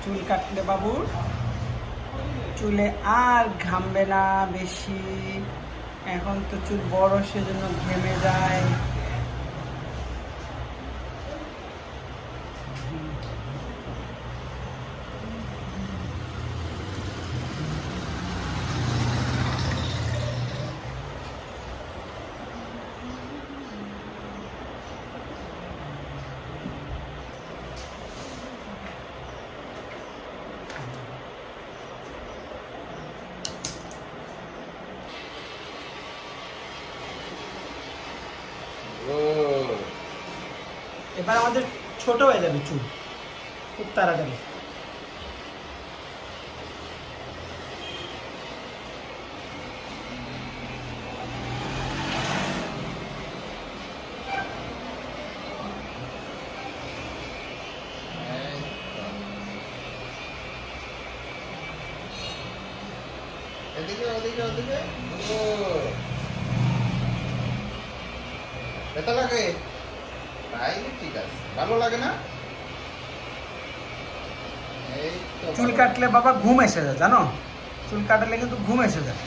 চুল কাটলে বাবুর চুলে আর ঘামবে না বেশি। এখন তো চুল বড়, সেজন্য ঘেমে যায়। এবার আমাদের ছোট হয়ে যাবে চুল খুব তাড়াতাড়ি। এদিকে ওদিকে ওদিকে ব্যথা লাগে? তাই ঠিক আছে, ভালো লাগে না? এই তো চুল কাটলে বাবা ঘুম এসে যায়, জানো? চুল কাটলে কিন্তু ঘুম এসে যায়।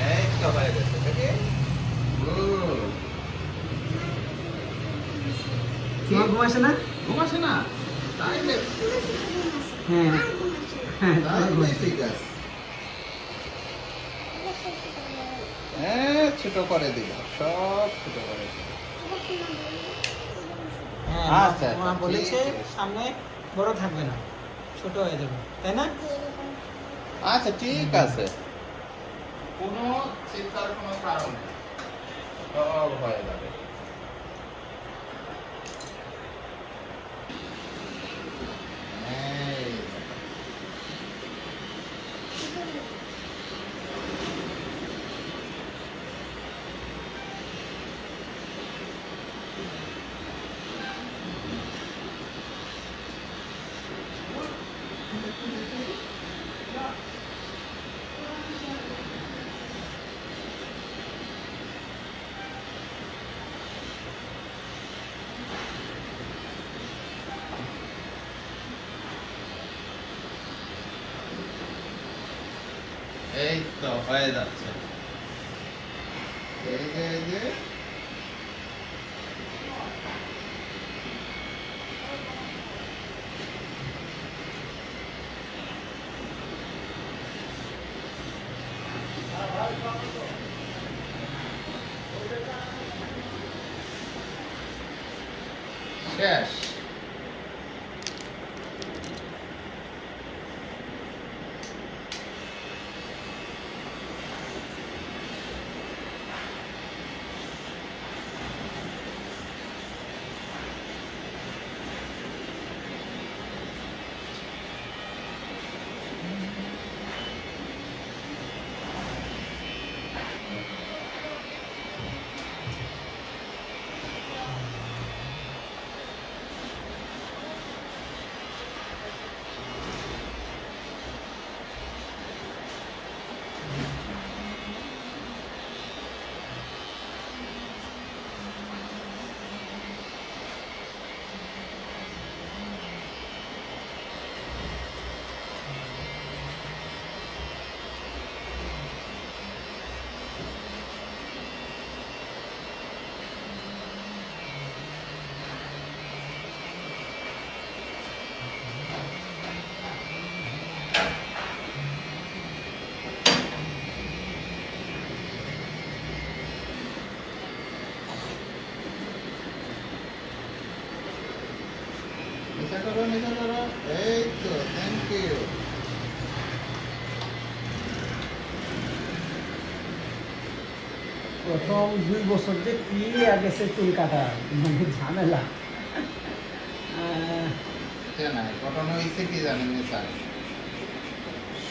এই তো হয়ে গেছে, দেখি গুড। তোমার ঘুম আসে না? ঘুম আসে না? তাইলে হ্যাঁ হ্যাঁ, তাইলে ঠিক আছে। হ্যাঁ, ছোট করে দিল, সব ছোট করে দিল। হ্যাঁ, আচ্ছা, মা আচ্ছা, বলেছে ঠিক আছে। সামনে বড় থাকবে না, ছোট হয়ে যাবে, তাই না? আচ্ছা ঠিক আছে, কোনো চিন্তার কোনো কারণ নেই, সব হয়ে যাবে। এই, এই তো হয়ে যাচ্ছে। এই যে এই যে শেষ। নিচে করো, নিচে করো। এই তো, থ্যাংক ইউ। প্রথম 2 বছর যে কি গেছে চুল কাটা, মানে ঝামেলা। না, ঘটনা হয়েছে কি জানেন স্যার,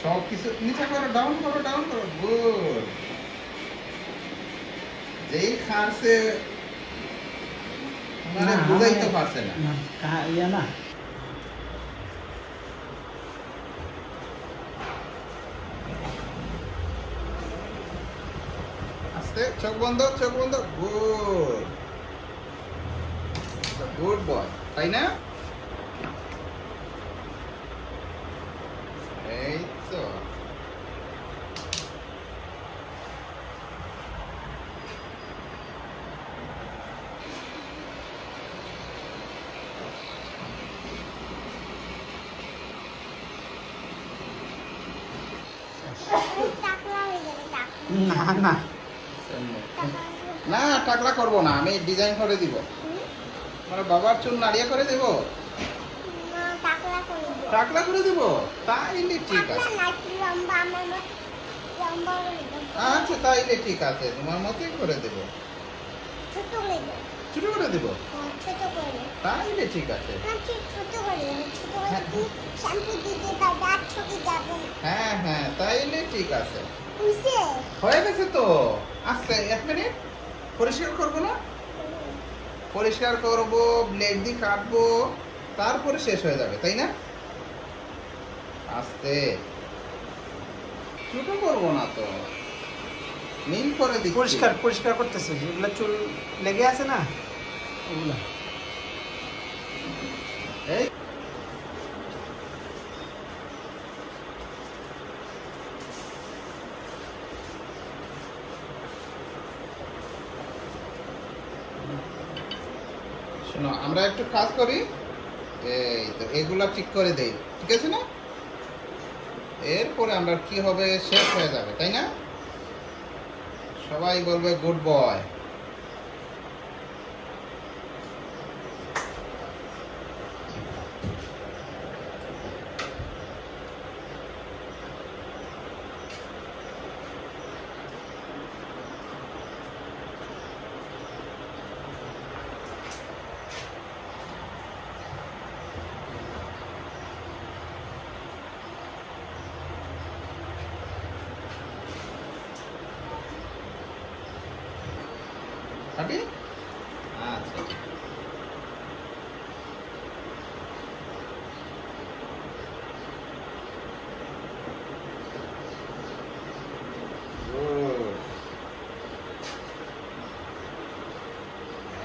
সব কিছু নিচে করো, ডাউন করো, ডাউন করো, গুড। যেই খারছে মানে বুঝাইতে পারছে না। ইয়া না, আস্তে, চোখ বন্ধ, চোখ বন্ধ, গুড, গুড বয়, তাই না? এই তো না না না টাকলা করবো না, আমি ডিজাইন করে দিব। মানে বাবার চুল নাড়িয়া করে দেব, টাকলা করে দেব, তাইলে ঠিক আছে। আচ্ছা তাইলে ঠিক আছে, তোমার মতোই করে দেব, ছোট করে দেব, তাইলে ঠিক আছে। হ্যাঁ হ্যাঁ তাইলে ঠিক আছে, হয়ে গেছে তো। আস্তে 1 মিনিট পরিষ্কার করবো না, পরিষ্কার করবো, ব্লেড দিয়ে কাটবো, তারপরে শেষ হয়ে যাবে, তাই না? আস্তে, ছোট করবো না তো, মিল করে দিচ্ছি। পরিষ্কার পরিষ্কার করতেছে, যেগুলো চুল লেগে আছে না ওগুলো। এই শোনো, আমরা একটু কাজ করি, এই তো এগুলা ঠিক করে দেই, ঠিক আছে না? এরপরে আমরা কি হবে, শেষ হয়ে যাবে, তাই না? সবাই বলবে গুড বয়। হাঁটি, আচ্ছা Good.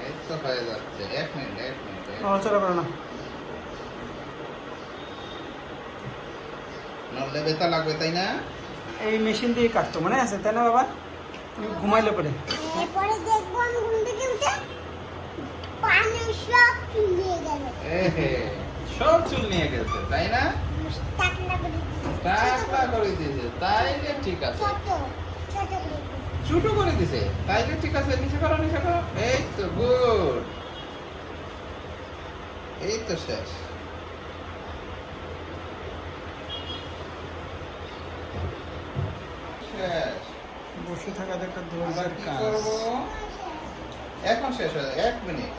এই তো হয়ে যাচ্ছে। 1 মিনিট 1 মিনিট। নড়াচড়া করো না। নড়লে ব্যথা লাগবে, তাই না? এই মেশিন দিয়ে কাটতো মনে আছে, তাই না বাবা? তুমি ঘুমাইলে পরে এরপরে দেখবো আমি ঘুম থেকে উঠে পানি সব চুলিয়ে গেল। সব চুল নিয়ে গেছে, তাই না? টাকলা করে টাকলা করে দিয়েছে, তাইলে ঠিক আছে। ছোট ছোট করে ছোট করে দিছে, তাইলে ঠিক আছে। নিচে করো, নিচে করো। এই তো গুড, এই তো শেষ। শেষ। বসে থাকা তো একটা আমরা ধৈর্যের কি কাজ। করব? এখন শেষ হয়ে যায়। 1 মিনিট।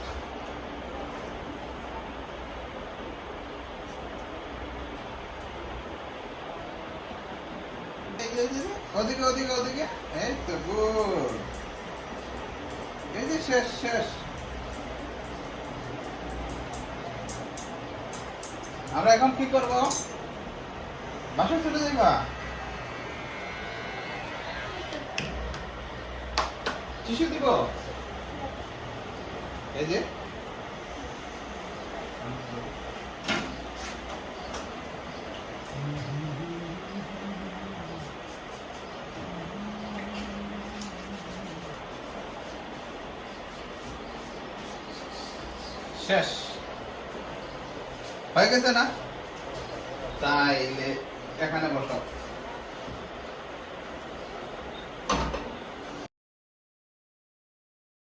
ওদিকে ওদিকে ওদিকে, এই তো গুড। এই যে শেষ শেষ। আমরা এখন কি করব? বাসায় চলে যাইবা? টিস্যু দিব? এই যে শেষ হয়ে গেছে না? তাইলে এখানে বসো।